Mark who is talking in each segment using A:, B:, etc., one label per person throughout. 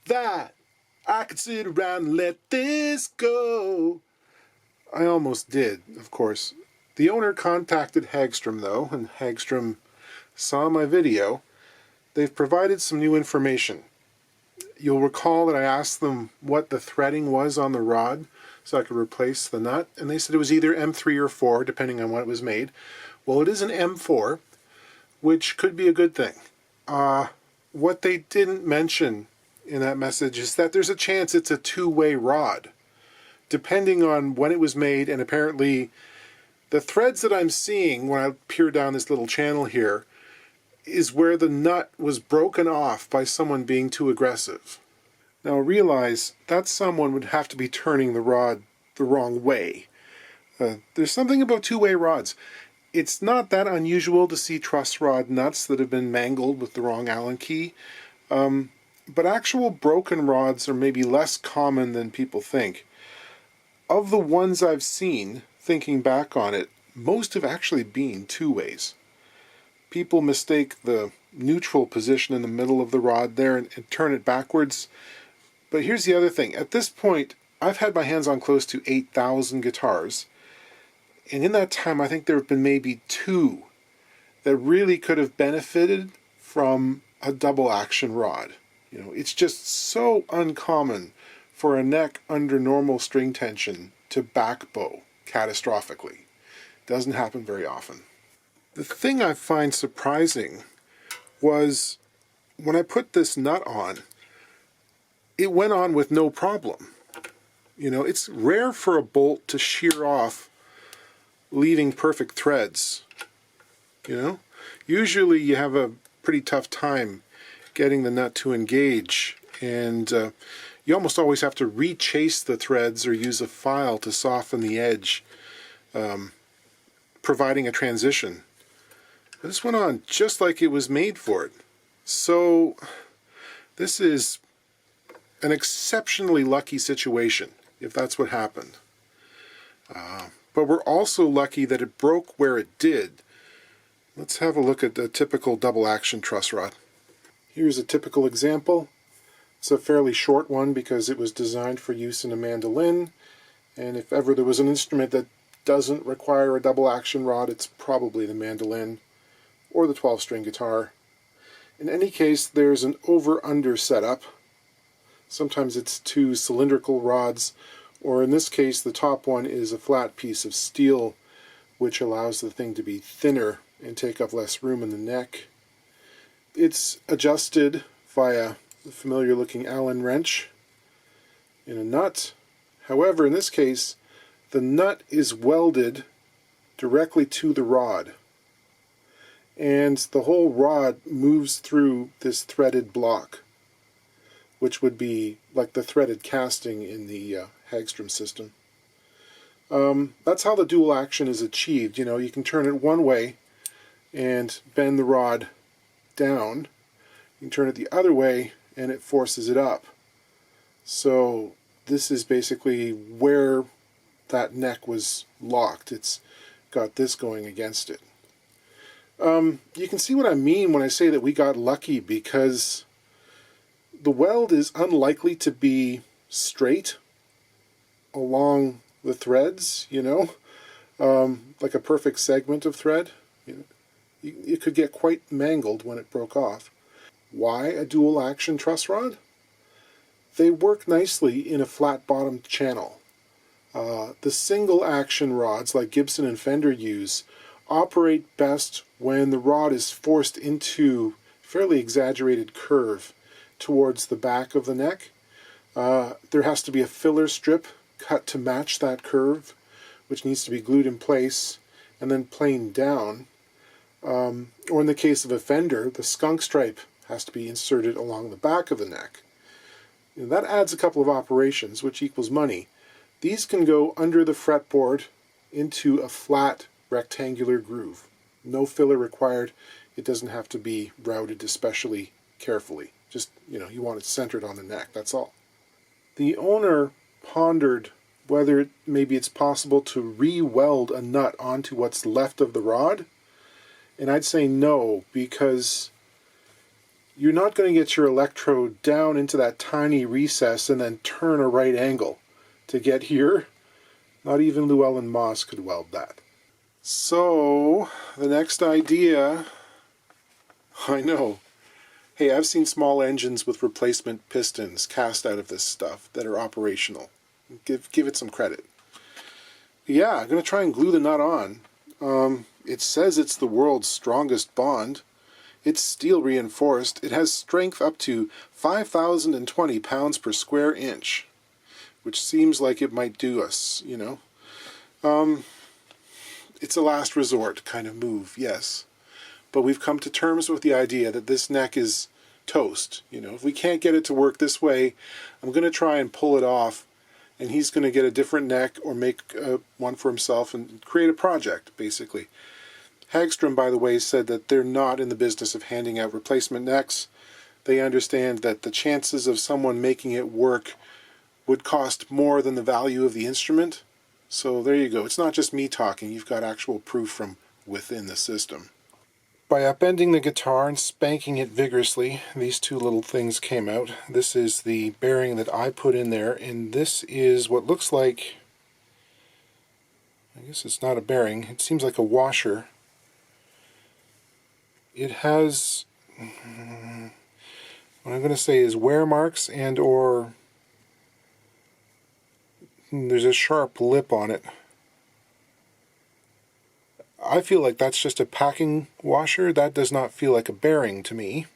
A: that. I could sit around and let this go. I almost did, of course. The owner contacted Hagstrom, though, and Hagstrom saw my video. They've provided some new information. You'll recall that I asked them what the threading was on the rod so I could replace the nut, and they said it was either M3 or 4, depending on when it was made. Well, it is an M4, which could be a good thing. What they didn't mention in that message is that there's a chance it's a two-way rod, depending on when it was made, and apparently the threads that I'm seeing when I peer down this little channel here is where the nut was broken off by someone being too aggressive. Now realize that someone would have to be turning the rod the wrong way. There's something about two-way rods. It's not that unusual to see truss rod nuts that have been mangled with the wrong Allen key, but actual broken rods are maybe less common than people think. Of the ones I've seen, thinking back on it, most have actually been two ways. People mistake the neutral position in the middle of the rod there and turn it backwards. But here's the other thing. At this point, I've had my hands on close to 8,000 guitars. And in that time, I think there have been maybe 2 that really could have benefited from a double action rod. You know, it's just so uncommon for a neck under normal string tension to back bow catastrophically. Doesn't happen very often. The thing I find surprising was when I put this nut on, it went on with no problem. You know, it's rare for a bolt to shear off, leaving perfect threads. You know, usually you have a pretty tough time getting the nut to engage, and you almost always have to re-chase the threads or use a file to soften the edge, providing a transition. This went on just like it was made for it. So this is an exceptionally lucky situation, if that's what happened. But we're also lucky that it broke where it did. Let's have a look at the typical double action truss rod. Here's a typical example. It's a fairly short one because it was designed for use in a mandolin, and if ever there was an instrument that doesn't require a double action rod, it's probably the mandolin or the 12-string guitar. In any case, there's an over-under setup. Sometimes it's 2 cylindrical rods, or in this case the top one is a flat piece of steel which allows the thing to be thinner and take up less room in the neck. It's adjusted via the familiar looking Allen wrench in a nut. However, in this case, the nut is welded directly to the rod, and the whole rod moves through this threaded block, which would be like the threaded casting in the Hagstrom system. That's how the dual action is achieved. You know, you can turn it one way and bend the rod down. You can turn it the other way and it forces it up. So this is basically where that neck was locked. It's got this going against it. You can see what I mean when I say that we got lucky, because the weld is unlikely to be straight along the threads, you know, like a perfect segment of thread. You know, it could get quite mangled when it broke off. Why a dual action truss rod? They work nicely in a flat bottomed channel. The single action rods like Gibson and Fender use operate best when the rod is forced into fairly exaggerated curve towards the back of the neck. There has to be a filler strip cut to match that curve, which needs to be glued in place and then planed down. Or in the case of a Fender, the skunk stripe has to be inserted along the back of the neck. You know, that adds a couple of operations, which equals money. These can go under the fretboard into a flat rectangular groove. No filler required. It doesn't have to be routed especially carefully. Just, you know, you want it centered on the neck, that's all. The owner pondered whether maybe it's possible to re-weld a nut onto what's left of the rod, and I'd say no, because you're not going to get your electrode down into that tiny recess and then turn a right angle to get here. Not even Llewellyn Moss could weld that. So, the next idea, I know. Hey, I've seen small engines with replacement pistons cast out of this stuff that are operational. Give it some credit. Yeah, I'm going to try and glue the nut on. It says it's the world's strongest bond. It's steel reinforced. It has strength up to 5,020 pounds per square inch, which seems like it might do us, you know. It's a last resort kind of move, yes. But we've come to terms with the idea that this neck is toast. You know, if we can't get it to work this way, I'm going to try and pull it off, and he's going to get a different neck or make one for himself and create a project, basically. Hagstrom, by the way, said that they're not in the business of handing out replacement necks. They understand that the chances of someone making it work would cost more than the value of the instrument. So there you go. It's not just me talking. You've got actual proof from within the system. By upending the guitar and spanking it vigorously, these two little things came out. This is the bearing that I put in there, and this is what looks like, I guess it's not a bearing, it seems like a washer. It has, what I'm going to say is wear marks and or there's a sharp lip on it. I feel like that's just a packing washer. That does not feel like a bearing to me.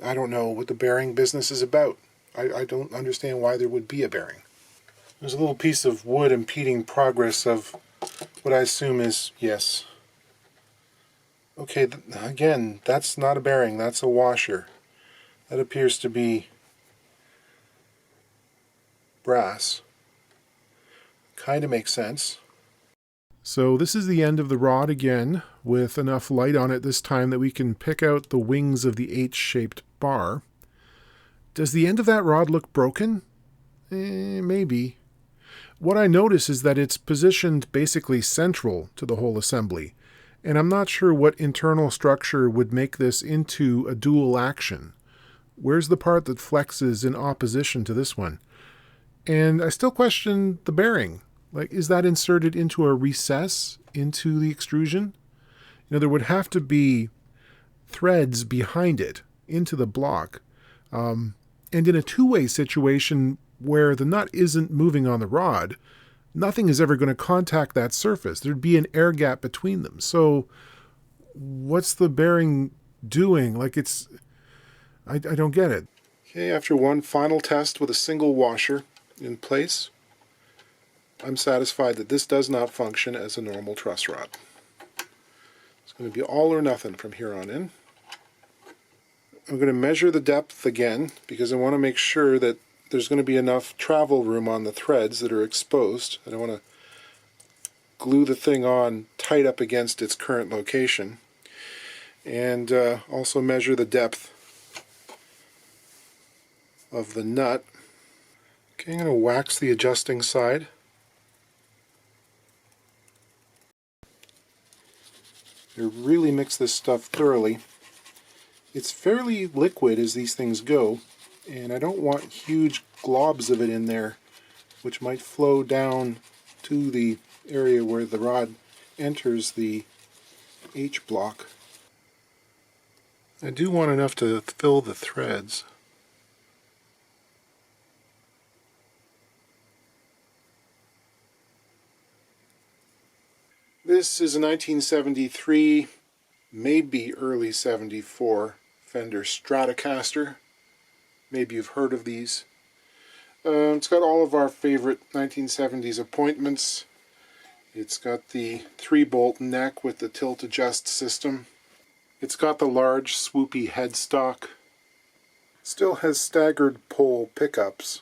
A: I don't know what the bearing business is about. I don't understand why there would be a bearing. There's a little piece of wood impeding progress of what I assume is, yes. Okay, again, that's not a bearing, that's a washer. That appears to be brass. Kind of makes sense. So this is the end of the rod again, with enough light on it this time that we can pick out the wings of the H-shaped bar. Does the end of that rod look broken? Maybe. What I notice is that it's positioned basically central to the whole assembly, and I'm not sure what internal structure would make this into a dual action. Where's the part that flexes in opposition to this one? And I still question the bearing. Like, is that inserted into a recess into the extrusion? You know, there would have to be threads behind it into the block. And in a two-way situation where the nut isn't moving on the rod, nothing is ever going to contact that surface. There'd be an air gap between them. So what's the bearing doing? Like, it's... I don't get it. Okay, after one final test with a single washer in place, I'm satisfied that this does not function as a normal truss rod. It's going to be all or nothing from here on in. I'm going to measure the depth again because I want to make sure that there's going to be enough travel room on the threads that are exposed. I don't want to glue the thing on tight up against its current location. And also measure the depth of the nut. Okay, I'm going to wax the adjusting side. You really mix this stuff thoroughly. It's fairly liquid as these things go, and I don't want huge globs of it in there, which might flow down to the area where the rod enters the H block. I do want enough to fill the threads. This is a 1973, maybe early 74 Fender Stratocaster. Maybe you've heard of these. It's got all of our favorite 1970s appointments. It's got the 3-bolt neck with the tilt adjust system. It's got the large swoopy headstock. Still has staggered pole pickups.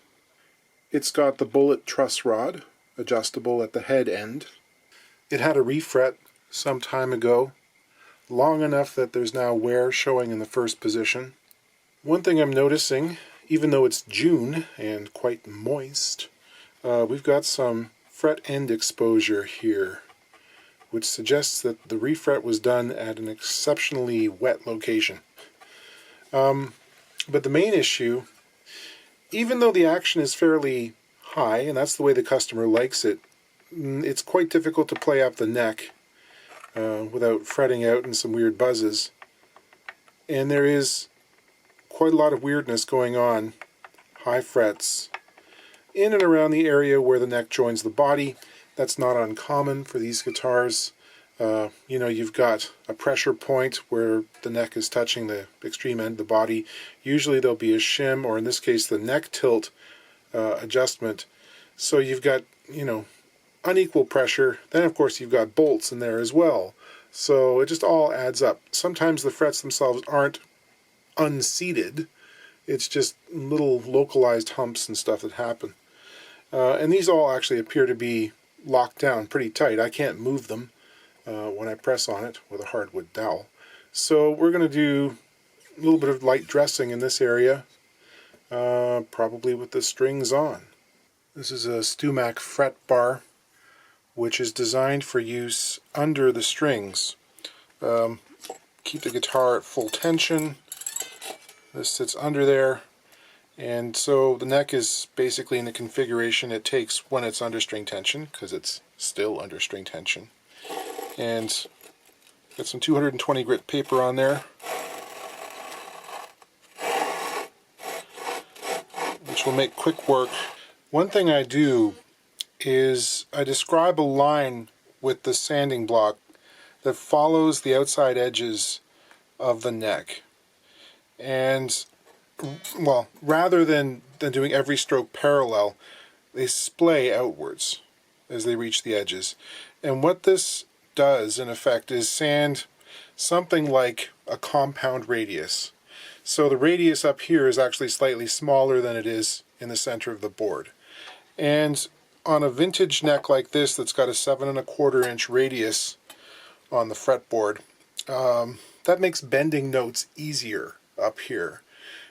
A: It's got the bullet truss rod, adjustable at the head end. It had a refret some time ago, long enough that there's now wear showing in the first position. One thing I'm noticing, even though it's June and quite moist, we've got some fret end exposure here, which suggests that the refret was done at an exceptionally wet location. But the main issue, even though the action is fairly high, and that's the way the customer likes it, it's quite difficult to play up the neck without fretting out and some weird buzzes. And there is quite a lot of weirdness going on, high frets, in and around the area where the neck joins the body. That's not uncommon for these guitars. You know, you've got a pressure point where the neck is touching the extreme end of the body. Usually there'll be a shim, or in this case the neck tilt adjustment. So you've got, you know, unequal pressure. Then of course you've got bolts in there as well. So it just all adds up. Sometimes the frets themselves aren't unseated. It's just little localized humps and stuff that happen. And these all actually appear to be locked down pretty tight. I can't move them when I press on it with a hardwood dowel. So we're going to do a little bit of light dressing in this area, probably with the strings on. This is a Stumac fret bar, which is designed for use under the strings. Keep the guitar at full tension. This sits under there, and so the neck is basically in the configuration it takes when it's under string tension, because it's still under string tension. And got some 220 grit paper on there, which will make quick work. One thing I do is I describe a line with the sanding block that follows the outside edges of the neck. And, well, rather than doing every stroke parallel, they splay outwards as they reach the edges. And what this does, in effect, is sand something like a compound radius. So the radius up here is actually slightly smaller than it is in the center of the board. And on a vintage neck like this that's got a 7 1/4 inch radius on the fretboard, that makes bending notes easier up here.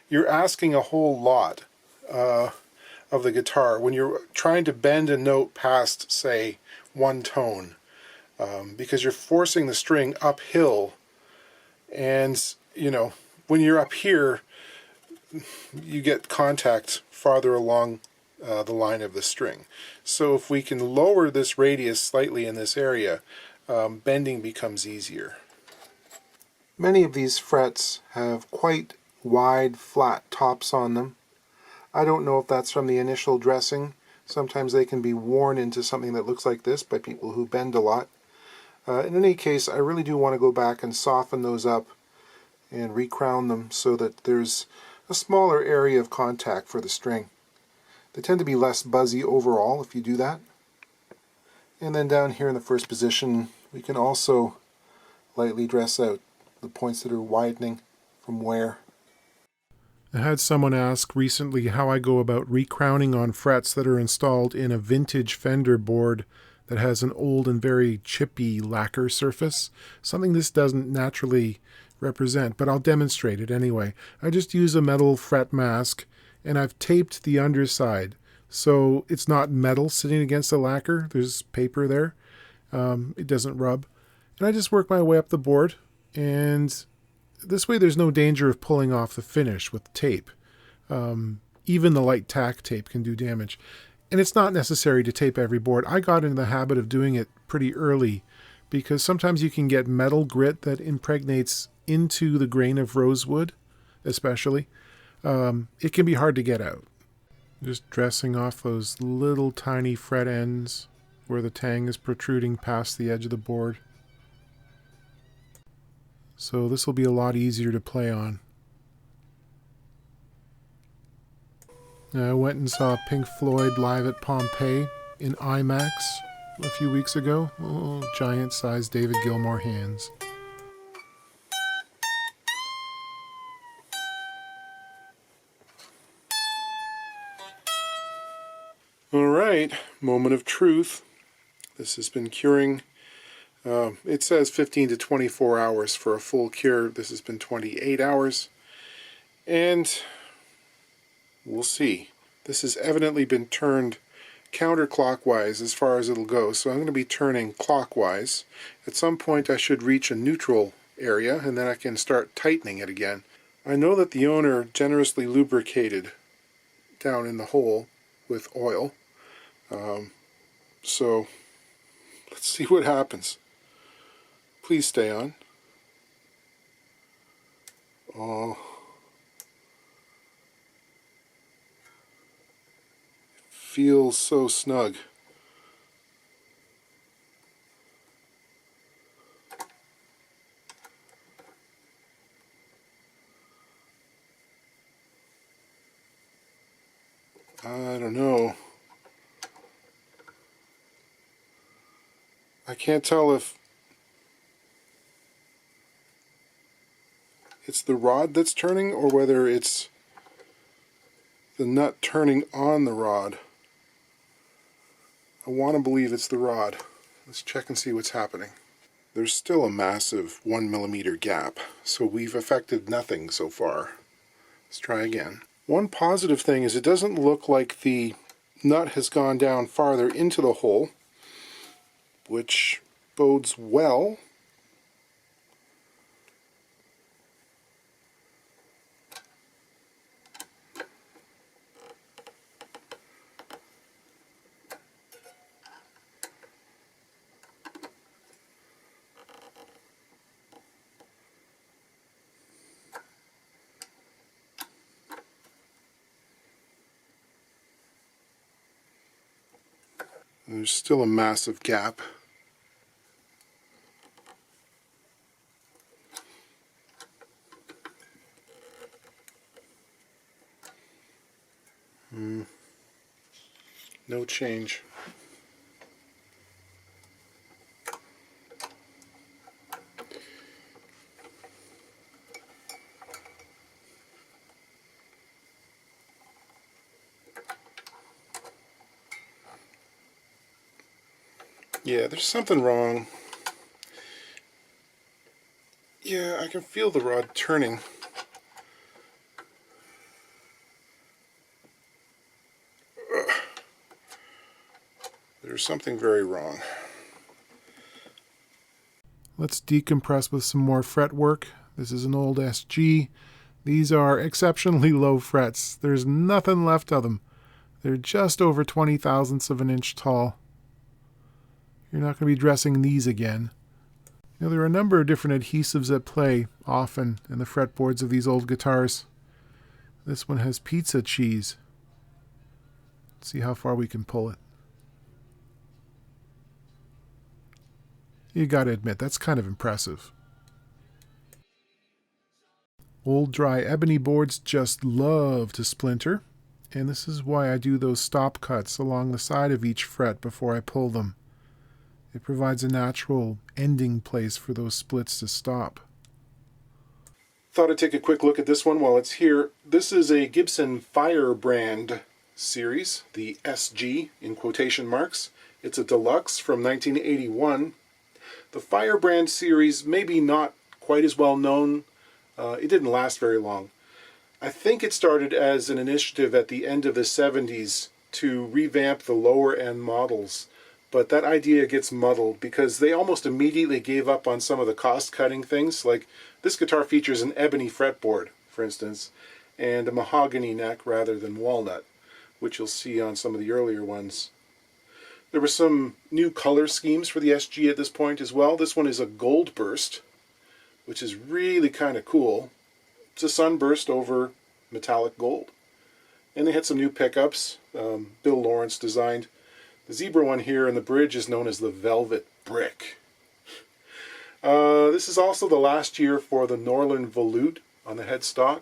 A: You're asking a whole lot of the guitar when you're trying to bend a note past, say, one tone, because you're forcing the string uphill, and you know, when you're up here you get contact farther along the line of the string. So if we can lower this radius slightly in this area, bending becomes easier. Many of these frets have quite wide, flat tops on them. I don't know if that's from the initial dressing. Sometimes they can be worn into something that looks like this by people who bend a lot. In any case, I really do want to go back and soften those up and recrown them so that there's a smaller area of contact for the string. They tend to be less buzzy overall if you do that. And then down here in the first position, we can also lightly dress out the points that are widening from wear. I had someone ask recently how I go about recrowning on frets that are installed in a vintage Fender board that has an old and very chippy lacquer surface, something this doesn't naturally represent, but I'll demonstrate it anyway. I just use a metal fret mask, and I've taped the underside so it's not metal sitting against the lacquer. There's paper there. It doesn't rub. And I just work my way up the board, and this way there's no danger of pulling off the finish with tape. Even the light tack tape can do damage. And it's not necessary to tape every board. I got into the habit of doing it pretty early because sometimes you can get metal grit that impregnates into the grain of rosewood, especially. It can be hard to get out. Just dressing off those little tiny fret ends where the tang is protruding past the edge of the board. So this will be a lot easier to play on. I went and saw Pink Floyd live at Pompeii in IMAX a few weeks ago. Oh, giant-sized David Gilmour hands. Alright, moment of truth. This has been curing. It says 15 to 24 hours for a full cure. This has been 28 hours. And we'll see. This has evidently been turned counterclockwise as far as it'll go. So I'm going to be turning clockwise. At some point I should reach a neutral area and then I can start tightening it again. I know that the owner generously lubricated down in the hole with oil. So let's see what happens. Please stay on. Oh, feels so snug. I don't know. I can't tell if it's the rod that's turning or whether it's the nut turning on the rod. I want to believe it's the rod. Let's check and see what's happening. There's still a massive 1mm gap, so we've affected nothing so far. Let's try again. One positive thing is it doesn't look like the nut has gone down farther into the hole, which bodes well. There's still a massive gap. No change. Yeah, there's something wrong. Yeah, I can feel the rod turning. Ugh. There's something very wrong. Let's decompress with some more fretwork. This is an old SG. These are exceptionally low frets. There's nothing left of them. They're just over 20 thousandths of an inch tall. You're not going to be dressing these again. You know, there are a number of different adhesives at play often in the fretboards of these old guitars. This one has pizza cheese. Let's see how far we can pull it. You gotta admit, that's kind of impressive. Old dry ebony boards just love to splinter, and this is why I do those stop cuts along the side of each fret before I pull them. It provides a natural ending place for those splits to stop. Thought I'd take a quick look at this one while it's here. This is a Gibson Firebrand series, the SG in quotation marks. It's a deluxe from 1981. The Firebrand series, maybe not quite as well known. It didn't last very long. I think it started as an initiative at the end of the 70s to revamp the lower end models. But that idea gets muddled because they almost immediately gave up on some of the cost-cutting things. Like this guitar features an ebony fretboard, for instance, and a mahogany neck rather than walnut, which you'll see on some of the earlier ones. There were some new color schemes for the SG at this point as well. This one is a gold burst, which is really kind of cool. It's a sunburst over metallic gold. And they had some new pickups. Bill Lawrence designed. The zebra one here in the bridge is known as the Velvet Brick. This is also the last year for the Norland Volute on the headstock.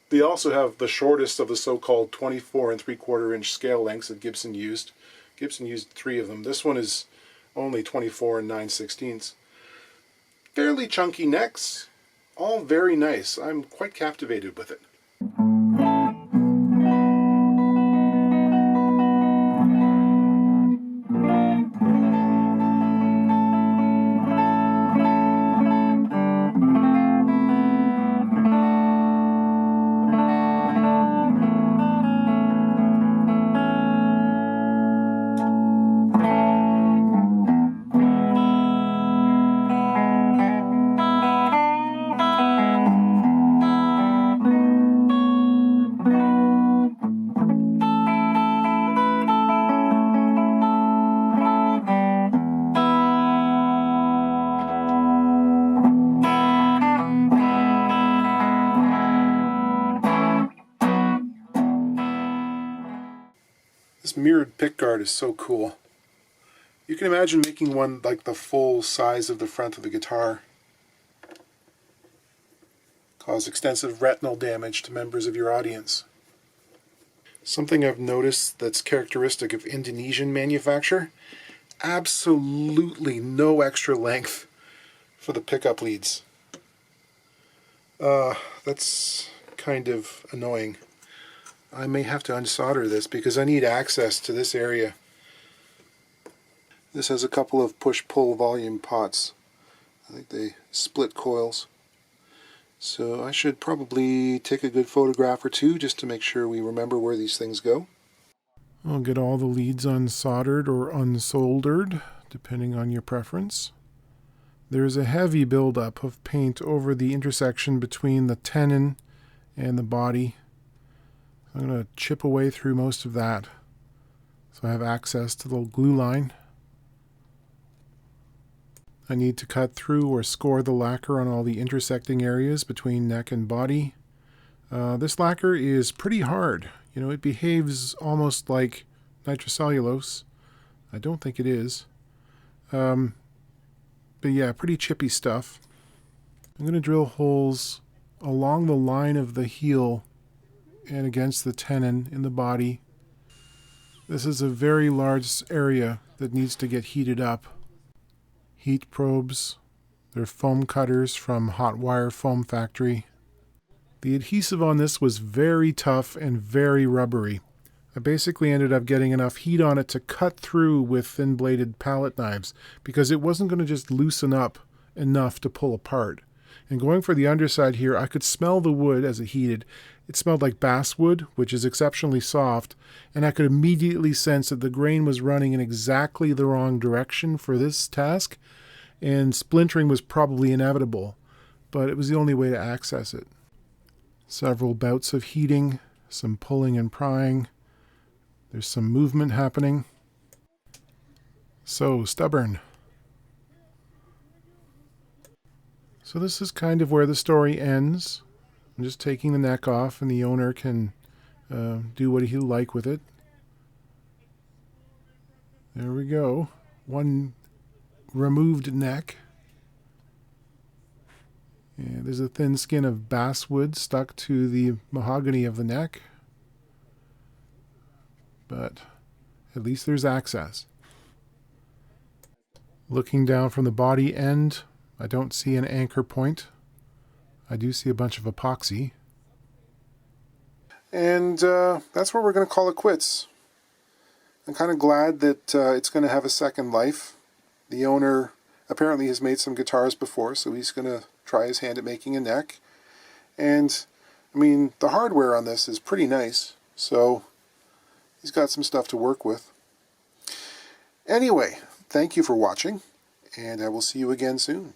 A: They also have the shortest of the so-called 24 3/4 inch scale lengths that Gibson used. Gibson used 3 of them. This one is only 24 9/16. Fairly chunky necks, all very nice. I'm quite captivated with it. This mirrored pickguard is so cool. You can imagine making one like the full size of the front of the guitar. Cause extensive retinal damage to members of your audience. Something I've noticed that's characteristic of Indonesian manufacture, absolutely no extra length for the pickup leads. That's kind of annoying. I may have to unsolder this because I need access to this area. This has a couple of push-pull volume pots. I think they split coils. So I should probably take a good photograph or two just to make sure we remember where these things go. I'll get all the leads unsoldered or unsoldered, depending on your preference. There's a heavy buildup of paint over the intersection between the tenon and the body. I'm going to chip away through most of that so I have access to the glue line. I need to cut through or score the lacquer on all the intersecting areas between neck and body. This lacquer is pretty hard. You know, it behaves almost like nitrocellulose. I don't think it is. But yeah, pretty chippy stuff. I'm going to drill holes along the line of the heel and against the tenon in the body. This is a very large area that needs to get heated up. Heat probes. They're foam cutters from Hot Wire Foam Factory. The adhesive on this was very tough and very rubbery. I basically ended up getting enough heat on it to cut through with thin-bladed palette knives because it wasn't going to just loosen up enough to pull apart. And going for the underside here, I could smell the wood as it heated. It smelled like basswood, which is exceptionally soft, and I could immediately sense that the grain was running in exactly the wrong direction for this task, and splintering was probably inevitable, but it was the only way to access it. Several bouts of heating, some pulling and prying. There's some movement happening. So stubborn. So this is kind of where the story ends. I'm just taking the neck off and the owner can do what he'll like with it. There we go. One removed neck. And there's a thin skin of basswood stuck to the mahogany of the neck. But at least there's access. Looking down from the body end, I don't see an anchor point. I do see a bunch of epoxy. And that's where we're going to call it quits. I'm kind of glad that it's going to have a second life. The owner apparently has made some guitars before, so he's going to try his hand at making a neck. And, I mean, the hardware on this is pretty nice, so he's got some stuff to work with. Anyway, thank you for watching, and I will see you again soon.